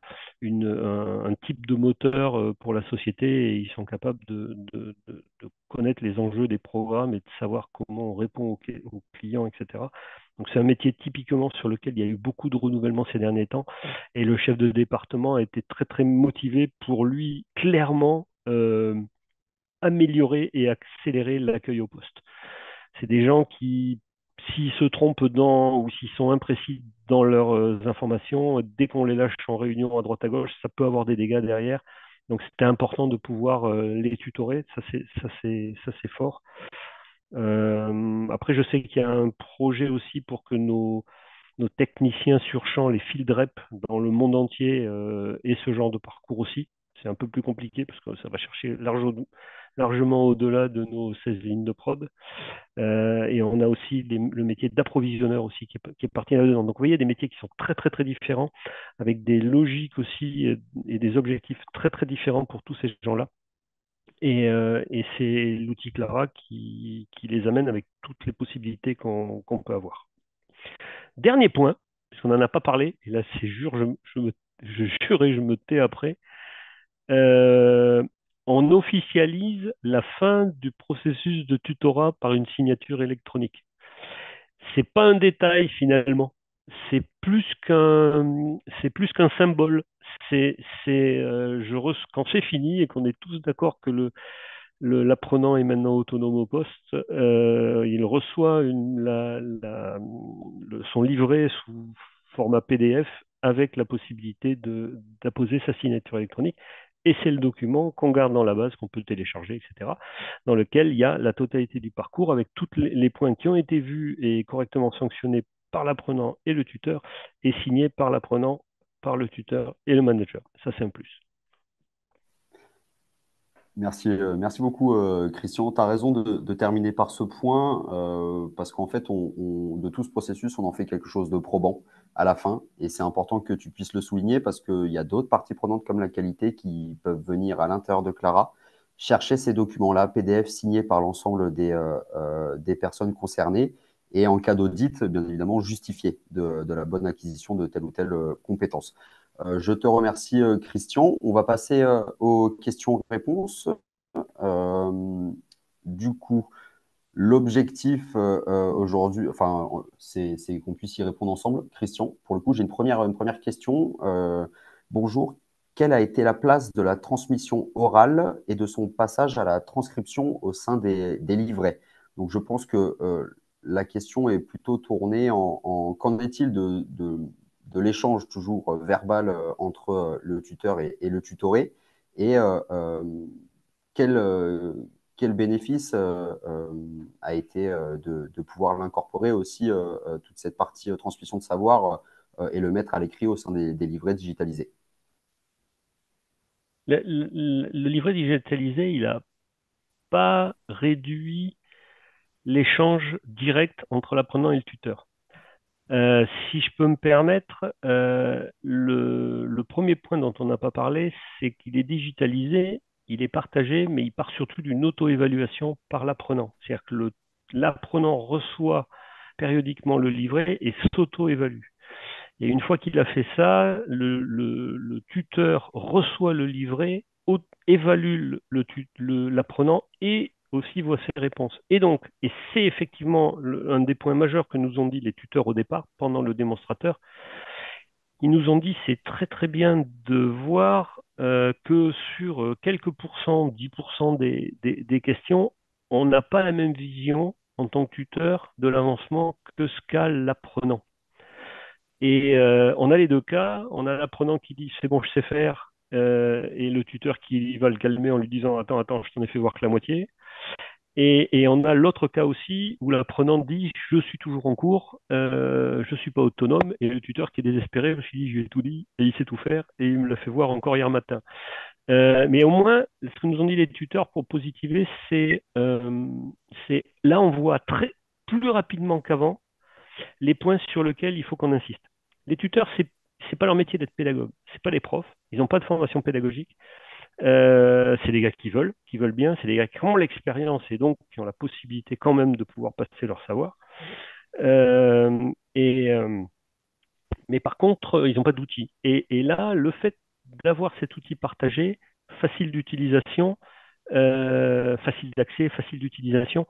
type de moteur pour la société et ils sont capables de connaître les enjeux des programmes et de savoir comment on répond aux clients, etc. Donc c'est un métier typiquement sur lequel il y a eu beaucoup de renouvellement ces derniers temps et le chef de département a été très très motivé pour lui clairement améliorer et accélérer l'accueil au poste. C'est des gens qui, s'ils se trompent ou s'ils sont imprécis dans leurs informations, dès qu'on les lâche en réunion à droite à gauche, ça peut avoir des dégâts derrière. Donc c'était important de pouvoir les tutorer, ça c'est fort. Après, je sais qu'il y a un projet aussi pour que nos techniciens sur champ, les field rep dans le monde entier aient ce genre de parcours aussi. C'est un peu plus compliqué parce que ça va chercher largement au-delà de nos 16 lignes de prod. Et on a aussi le métier d'approvisionneur aussi qui est parti là-dedans. Donc vous voyez des métiers qui sont très très très différents, avec des logiques aussi et des objectifs très très différents pour tous ces gens-là. Et c'est l'outil Clara qui les amène avec toutes les possibilités qu'on peut avoir. Dernier point, parce qu'on n'en a pas parlé, et là c'est jure, je jure et je me tais après. Euh, on officialise la fin du processus de tutorat par une signature électronique. C'est pas un détail finalement. C'est plus qu'un symbole. Quand c'est fini et qu'on est tous d'accord que l'apprenant est maintenant autonome au poste, il reçoit son livret sous format PDF avec la possibilité d'apposer sa signature électronique. Et c'est le document qu'on garde dans la base, qu'on peut télécharger, etc., dans lequel il y a la totalité du parcours avec tous les points qui ont été vus et correctement sanctionnés par l'apprenant et le tuteur et signés par l'apprenant, par le tuteur et le manager. Ça, c'est un plus. Merci beaucoup, Christian. Tu as raison de terminer par ce point, parce qu'en fait, de tout ce processus, on en fait quelque chose de probant à la fin. Et c'est important que tu puisses le souligner parce qu'il y a d'autres parties prenantes comme la qualité qui peuvent venir à l'intérieur de Clara chercher ces documents-là, PDF signés par l'ensemble des personnes concernées et en cas d'audit, bien évidemment, justifier de la bonne acquisition de telle ou telle compétence. Je te remercie, Christian. On va passer aux questions-réponses. Euh, du coup, l'objectif aujourd'hui, enfin, c'est qu'on puisse y répondre ensemble. Christian, pour le coup, j'ai une première question. Bonjour. Quelle a été la place de la transmission orale et de son passage à la transcription au sein des livrets? Donc, je pense que la question est plutôt tournée qu'en est-il de l'échange toujours verbal entre le tuteur et le tutoré? Et quel, euh, quel bénéfice a été de pouvoir l'incorporer aussi, toute cette partie transmission de savoir, et le mettre à l'écrit au sein des livrets digitalisés. Le livret digitalisé, il n'a pas réduit l'échange direct entre l'apprenant et le tuteur. Si je peux me permettre, le premier point dont on n'a pas parlé, c'est qu'il est digitalisé, il est partagé, mais il part surtout d'une auto-évaluation par l'apprenant. C'est-à-dire que l'apprenant reçoit périodiquement le livret et s'auto-évalue. Et une fois qu'il a fait ça, le tuteur reçoit le livret, évalue l'apprenant et aussi voit ses réponses. Et donc, et c'est effectivement un des points majeurs que nous ont dit les tuteurs au départ, pendant le démonstrateur, ils nous ont dit c'est très très bien de voir que sur quelques pourcents, 10% des questions, on n'a pas la même vision en tant que tuteur de l'avancement que ce qu'a l'apprenant. Et on a les deux cas. On a l'apprenant qui dit c'est bon, je sais faire, et le tuteur qui va le calmer en lui disant attends, attends, je t'en ai fait voir que la moitié. Et on a l'autre cas aussi où l'apprenant dit je suis toujours en cours, je suis pas autonome, et le tuteur qui est désespéré, je me suis dit je lui ai tout dit et il sait tout faire et il me l'a fait voir encore hier matin. Mais au moins, ce que nous ont dit les tuteurs pour positiver, c'est là on voit plus rapidement qu'avant les points sur lesquels il faut qu'on insiste. Les tuteurs, c'est pas leur métier d'être pédagogue, c'est pas les profs, ils n'ont pas de formation pédagogique. C'est des gars qui veulent bien, c'est des gars qui ont l'expérience et donc qui ont la possibilité quand même de pouvoir passer leur savoir. Euh, et, euh, mais par contre, ils n'ont pas d'outils. Et là, le fait d'avoir cet outil partagé, facile d'utilisation, facile d'accès, facile d'utilisation,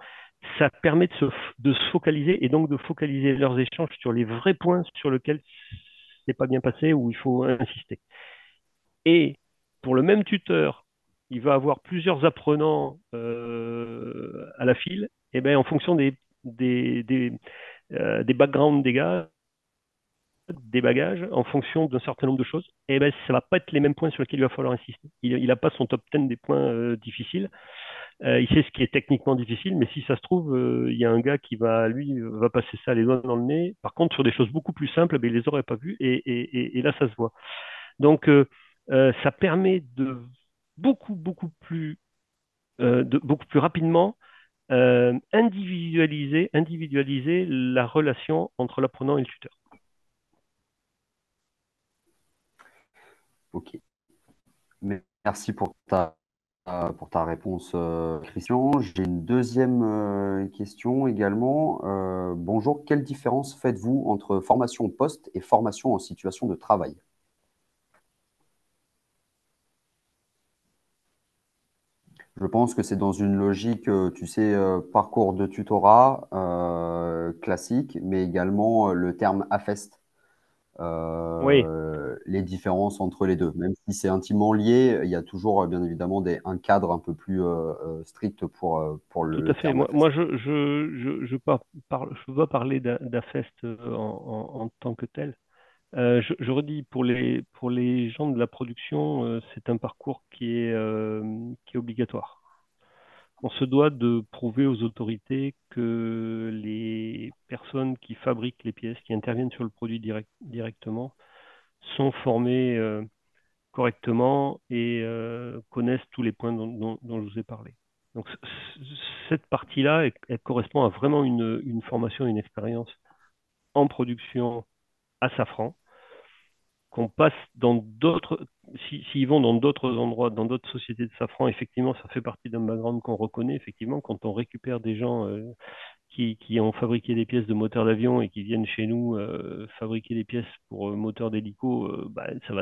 ça permet de se focaliser et donc de focaliser leurs échanges sur les vrais points sur lesquels c'est pas bien passé ou il faut insister. Et pour le même tuteur, il va avoir plusieurs apprenants à la file, et bien en fonction des backgrounds des gars, des bagages, en fonction d'un certain nombre de choses, et ben ça va pas être les mêmes points sur lesquels il va falloir insister. Il n'a pas son top 10 des points difficiles. Il sait ce qui est techniquement difficile, mais si ça se trouve, il y a un gars qui va, lui, va passer ça les doigts dans le nez. Par contre, sur des choses beaucoup plus simples, ben, il les aurait pas vues, et là, ça se voit. Donc, ça permet de beaucoup plus rapidement individualiser la relation entre l'apprenant et le tuteur. Ok. Merci pour ta réponse, Christian. J'ai une deuxième question également. Bonjour, quelle différence faites-vous entre formation poste et formation en situation de travail? Je pense que c'est dans une logique, tu sais, parcours de tutorat classique, mais également le terme AFEST, Oui, les différences entre les deux. Même si c'est intimement lié, il y a toujours, bien évidemment, un cadre un peu plus strict pour tout à le fait. terme Moi AFEST. je veux pas parler d'Afest en tant que tel. Je redis, pour les gens de la production, c'est un parcours qui est obligatoire. On se doit de prouver aux autorités que les personnes qui fabriquent les pièces, qui interviennent sur le produit directement, sont formées correctement et connaissent tous les points dont je vous ai parlé. Donc cette partie-là, elle correspond à vraiment une formation, une expérience en production à Safran, qu'on passe dans d'autres, s'ils vont dans d'autres endroits, dans d'autres sociétés de Safran, effectivement, ça fait partie d'un background qu'on reconnaît, effectivement, quand on récupère des gens qui ont fabriqué des pièces de moteurs d'avion et qui viennent chez nous fabriquer des pièces pour moteurs d'hélico, bah, ça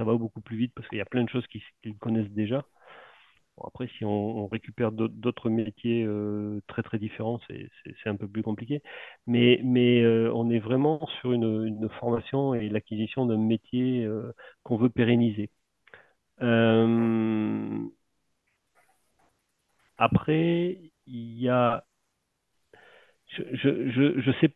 va beaucoup plus vite parce qu'il y a plein de choses qu'ils connaissent déjà. Bon, après, si on récupère d'autres métiers très très différents, c'est un peu plus compliqué. Mais on est vraiment sur une formation et l'acquisition d'un métier qu'on veut pérenniser. Euh, Après, il y a, je sais,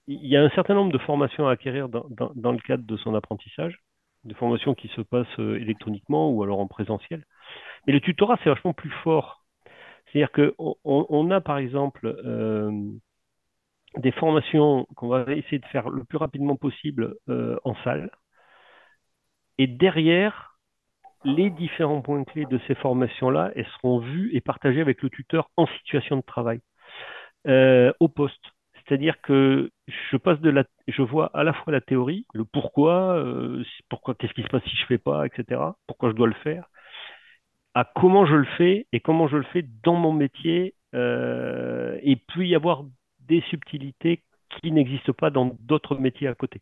il y a un certain nombre de formations à acquérir dans le cadre de son apprentissage, de formations qui se passent électroniquement ou alors en présentiel. Mais le tutorat, c'est vachement plus fort. C'est-à-dire qu'on a, par exemple, des formations qu'on va essayer de faire le plus rapidement possible en salle. Et derrière, les différents points clés de ces formations-là, elles seront vues et partagées avec le tuteur en situation de travail, au poste. C'est-à-dire que je vois à la fois la théorie, le pourquoi, qu'est-ce qui se passe si je fais pas, etc. Pourquoi je dois le faire, à comment je le fais et comment je le fais dans mon métier. Et puis y avoir des subtilités qui n'existent pas dans d'autres métiers à côté.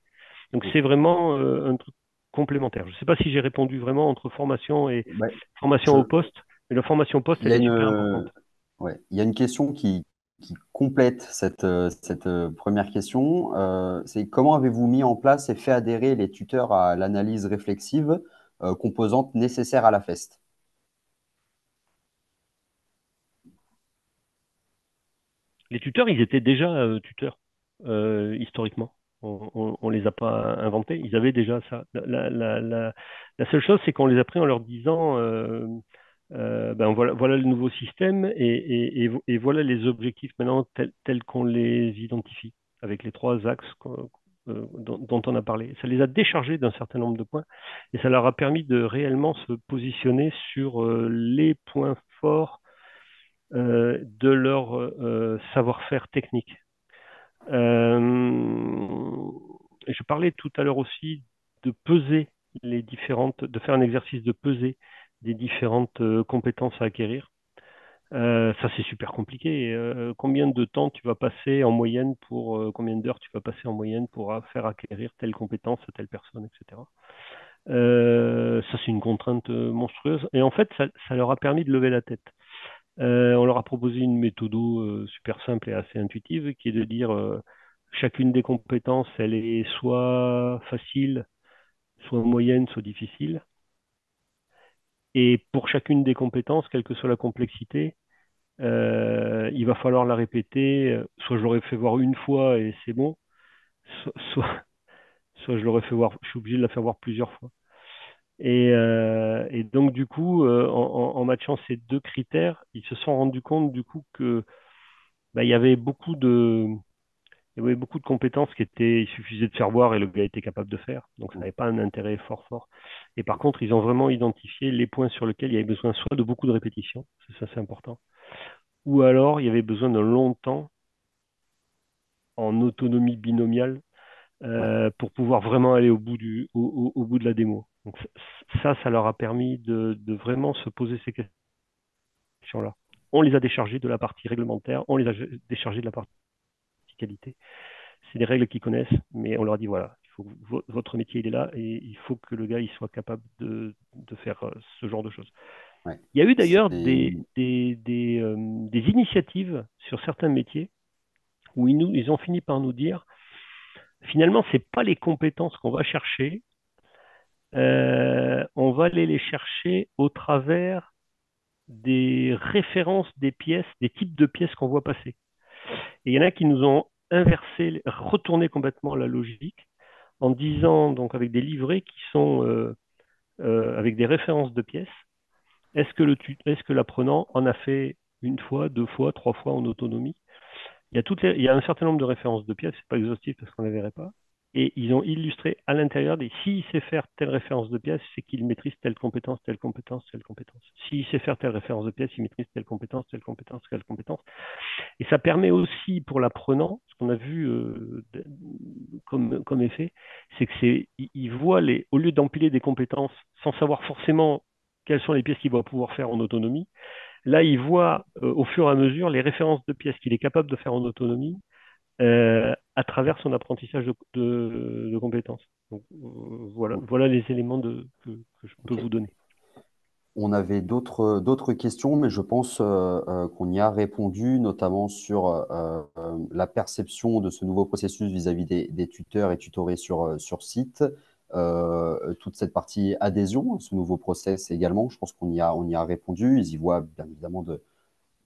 Donc c'est vraiment un truc complémentaire. Je ne sais pas si j'ai répondu vraiment entre formation et Bah, formation au je, poste, mais la formation au poste, il y elle a est super importante. ouais, il y a une question qui complète cette première question. C'est comment avez-vous mis en place et fait adhérer les tuteurs à l'analyse réflexive, composante nécessaire à la FEST? Les tuteurs, ils étaient déjà tuteurs historiquement. On les a pas inventés, ils avaient déjà ça. La seule chose, c'est qu'on les a pris en leur disant, ben voilà, voilà le nouveau système et voilà les objectifs maintenant tels qu'on les identifie, avec les trois axes dont on a parlé. Ça les a déchargés d'un certain nombre de points et ça leur a permis de réellement se positionner sur les points forts de leur savoir-faire technique. Je parlais tout à l'heure aussi de peser de faire un exercice de peser des différentes compétences à acquérir. Ça, c'est super compliqué. Combien de temps tu vas passer en moyenne combien d'heures tu vas passer en moyenne pour faire acquérir telle compétence à telle personne, etc. Ça, c'est une contrainte monstrueuse. Et en fait, ça leur a permis de lever la tête. On leur a proposé une méthode super simple et assez intuitive qui est de dire chacune des compétences, elle est soit facile, soit moyenne, soit difficile. Et pour chacune des compétences, quelle que soit la complexité, il va falloir la répéter. Soit je l'aurais fait voir une fois et c'est bon, soit, soit, soit je l'aurais fait voir, je suis obligé de la faire voir plusieurs fois. Et donc du coup, en matchant ces deux critères, ils se sont rendus compte du coup que bah, il y avait beaucoup de compétences il suffisait de faire voir et le gars était capable de faire. Donc ça n'avait pas un intérêt fort fort. Et par contre, ils ont vraiment identifié les points sur lesquels il y avait besoin soit de beaucoup de répétitions, ça c'est important, ou alors il y avait besoin d'un long temps en autonomie binomiale Ouais, pour pouvoir vraiment aller au bout de la démo. Donc ça leur a permis de vraiment se poser ces questions-là. On les a déchargés de la partie réglementaire, on les a déchargés de la partie qualité. C'est des règles qu'ils connaissent, mais on leur dit voilà, il faut votre métier il est là et il faut que le gars il soit capable de faire ce genre de choses. ouais. Il y a eu d'ailleurs C'est des initiatives sur certains métiers où ils ont fini par nous dire finalement c'est pas les compétences qu'on va chercher, on va aller les chercher au travers des références des pièces, des types de pièces qu'on voit passer. Et il y en a qui nous ont inversé, retourné complètement la logique en disant, donc avec des livrets qui sont avec des références de pièces, est-ce que l'apprenant en a fait une fois, deux fois, trois fois en autonomie? Il y a un certain nombre de références de pièces, c'est pas exhaustif parce qu'on ne les verrait pas. Et ils ont illustré à l'intérieur des s'il sait faire telle référence de pièce, c'est qu'il maîtrise telle compétence, telle compétence, telle compétence. S'il sait faire telle référence de pièce, il maîtrise telle compétence, telle compétence, telle compétence. Et ça permet aussi pour l'apprenant, ce qu'on a vu comme effet, c'est que il voit au lieu d'empiler des compétences sans savoir forcément quelles sont les pièces qu'il va pouvoir faire en autonomie, là il voit au fur et à mesure les références de pièces qu'il est capable de faire en autonomie à travers son apprentissage de compétences. Donc, voilà les éléments que je peux ok. vous donner. On avait d'autres questions, mais je pense qu'on y a répondu, notamment sur la perception de ce nouveau processus vis-à-vis des tuteurs et tutorés sur site. Toute cette partie adhésion, ce nouveau process également, je pense qu'on y a répondu. Ils y voient bien évidemment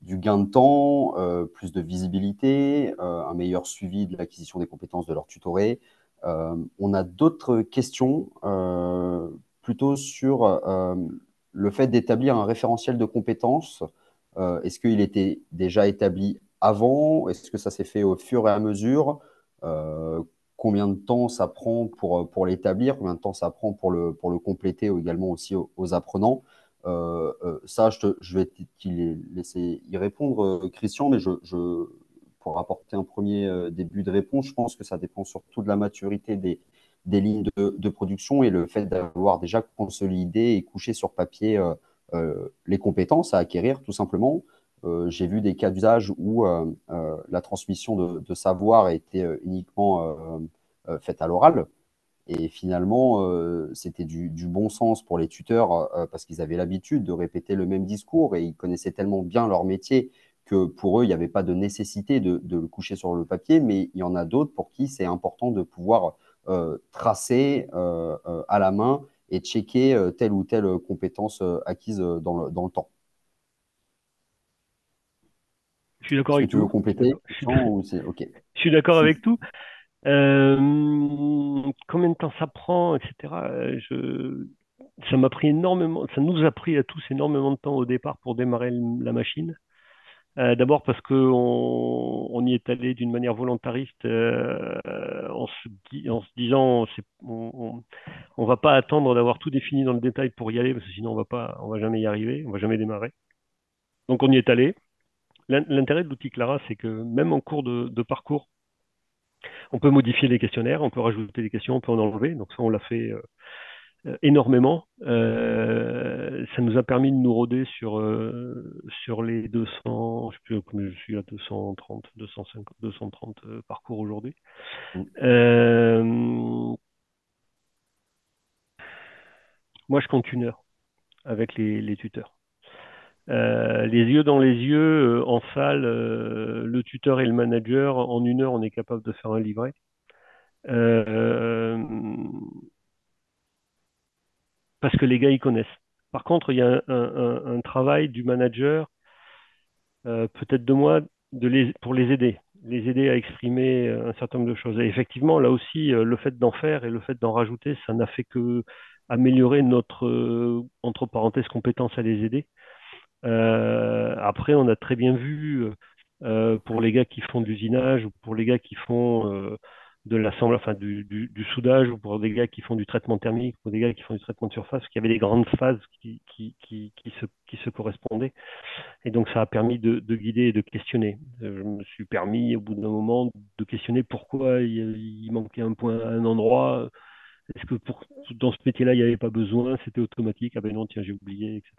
du gain de temps, plus de visibilité, un meilleur suivi de l'acquisition des compétences de leurs tutorés. On a d'autres questions plutôt sur le fait d'établir un référentiel de compétences. Est-ce qu'il était déjà établi avant? Est-ce que ça s'est fait au fur et à mesure? Euh, Combien de temps ça prend pour l'établir? Combien de temps ça prend pour le compléter également aussi aux apprenants? Ça, je vais laisser y répondre, Christian, mais pour apporter un premier début de réponse, je pense que ça dépend surtout de la maturité des lignes de production et le fait d'avoir déjà consolidé et couché sur papier les compétences à acquérir, tout simplement. J'ai vu des cas d'usage où la transmission de savoir était uniquement faite à l'oral, Et finalement, c'était du bon sens pour les tuteurs parce qu'ils avaient l'habitude de répéter le même discours et ils connaissaient tellement bien leur métier que pour eux, il n'y avait pas de nécessité de le coucher sur le papier, mais il y en a d'autres pour qui c'est important de pouvoir tracer à la main et checker telle ou telle compétence acquise dans le temps. Je suis d'accord Est-ce que avec tu veux tout. compléter, Christian, ou c'est OK? Je suis d'accord avec tout. Combien de temps ça prend, etc. Ça m'a pris énormément, ça nous a pris à tous énormément de temps au départ pour démarrer la machine. D'abord parce on y est allé d'une manière volontariste, en se disant on va pas attendre d'avoir tout défini dans le détail pour y aller parce que sinon on va jamais y arriver, on va jamais démarrer. Donc on y est allé. L'intérêt de l'outil Clara, c'est que même en cours de parcours, on peut modifier les questionnaires, on peut rajouter des questions, on peut en enlever. Donc ça, on l'a fait énormément. Ça nous a permis de nous roder sur les 200, je sais plus combien je suis à 230, 250, 230 parcours aujourd'hui. Mm. Euh, Moi, je compte 1 heure avec les tuteurs. Les yeux dans les yeux, en salle, le tuteur et le manager, en 1 heure, on est capable de faire un livret. Euh, Parce que les gars, ils connaissent. Par contre, il y a un travail du manager, peut-être de moi, pour les aider à exprimer un certain nombre de choses. Et effectivement, là aussi, le fait d'en faire et le fait d'en rajouter, ça n'a fait que améliorer notre, entre parenthèses, compétence à les aider. Après, on a très bien vu pour les gars qui font de l'usinage ou pour les gars qui font de l'assemblage, enfin du soudage ou pour des gars qui font du traitement thermique ou des gars qui font du traitement de surface, qu'il y avait des grandes phases qui se correspondaient. Et donc, ça a permis de guider et de questionner. Je me suis permis, au bout d'un moment, de questionner pourquoi il manquait un point à un endroit. Est-ce que dans ce métier-là, il n'y avait pas besoin, c'était automatique? Ah ben non, tiens, j'ai oublié, etc.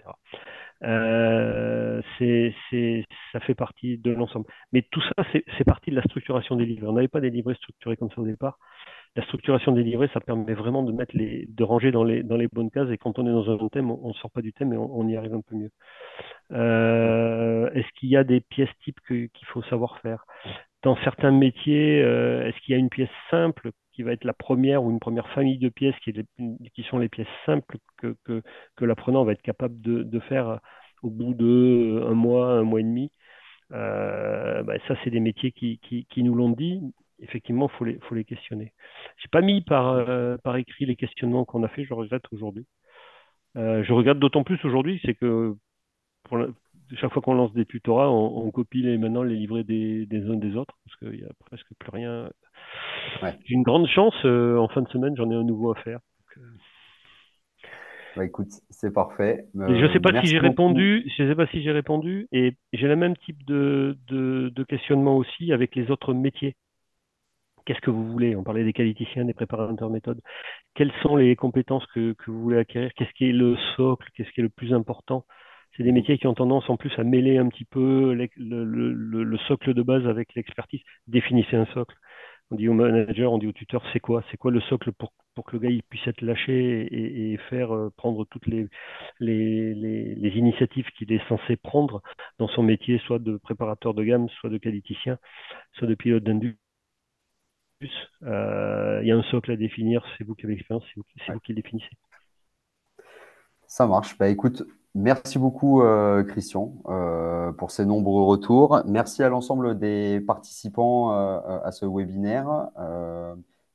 Ça fait partie de l'ensemble. Mais tout ça, c'est partie de la structuration des livrets. On n'avait pas des livrets structurés comme ça au départ. La structuration des livrets, ça permet vraiment de ranger dans les bonnes cases. Et quand on est dans un thème, on ne sort pas du thème et on y arrive un peu mieux. Est-ce qu'il y a des pièces types qu'il faut savoir faire? Dans certains métiers, est-ce qu'il y a une pièce simple qui va être la première ou une première famille de pièces qui sont les pièces simples que l'apprenant va être capable de faire au bout de 1 mois, 1 mois et demi? Ça, c'est des métiers qui nous l'ont dit. Effectivement, faut les questionner. J'ai pas mis par écrit les questionnements qu'on a fait, je regrette aujourd'hui. Je regrette d'autant plus aujourd'hui, c'est que pour chaque fois qu'on lance des tutorats, on copie maintenant les livrets des uns des autres, parce qu'il n'y a presque plus rien. Ouais. J'ai une grande chance, en fin de semaine, j'en ai un nouveau à faire. Bah, écoute, c'est parfait. Et je ne sais pas si Merci j'ai beaucoup. répondu, je sais pas si j'ai répondu, et j'ai le même type de questionnement aussi avec les autres métiers. Qu'est-ce que vous voulez? On parlait des qualiticiens, des préparateurs méthodes. Quelles sont les compétences que vous voulez acquérir? Qu'est-ce qui est le socle? Qu'est-ce qui est le plus important? C'est des Mhm. métiers qui ont tendance en plus à mêler un petit peu le socle de base avec l'expertise. Définissez un socle. On dit au manager, on dit au tuteur, c'est quoi? C'est quoi le socle pour que le gars il puisse être lâché et faire prendre toutes les initiatives qu'il est censé prendre dans son métier, soit de préparateur de gamme, soit de qualiticien, soit de pilote d'indus. Il y a un socle à définir, c'est vous qui avez l'expérience, c'est Ouais. vous qui le définissez. Ça marche. Bah, écoute, merci beaucoup, Christian, pour ces nombreux retours. Merci à l'ensemble des participants à ce webinaire.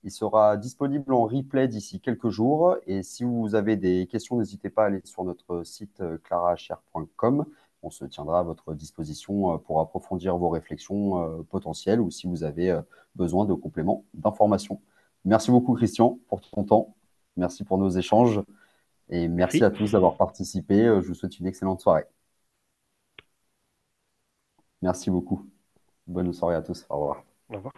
Il sera disponible en replay d'ici quelques jours. Et si vous avez des questions, n'hésitez pas à aller sur notre site clarahr.com. On se tiendra à votre disposition pour approfondir vos réflexions potentielles ou si vous avez besoin de compléments d'information. Merci beaucoup, Christian, pour ton temps. Merci pour nos échanges. Et merci Merci. à tous d'avoir participé. Je vous souhaite une excellente soirée. Merci beaucoup. Bonne soirée à tous. Au revoir. Au revoir.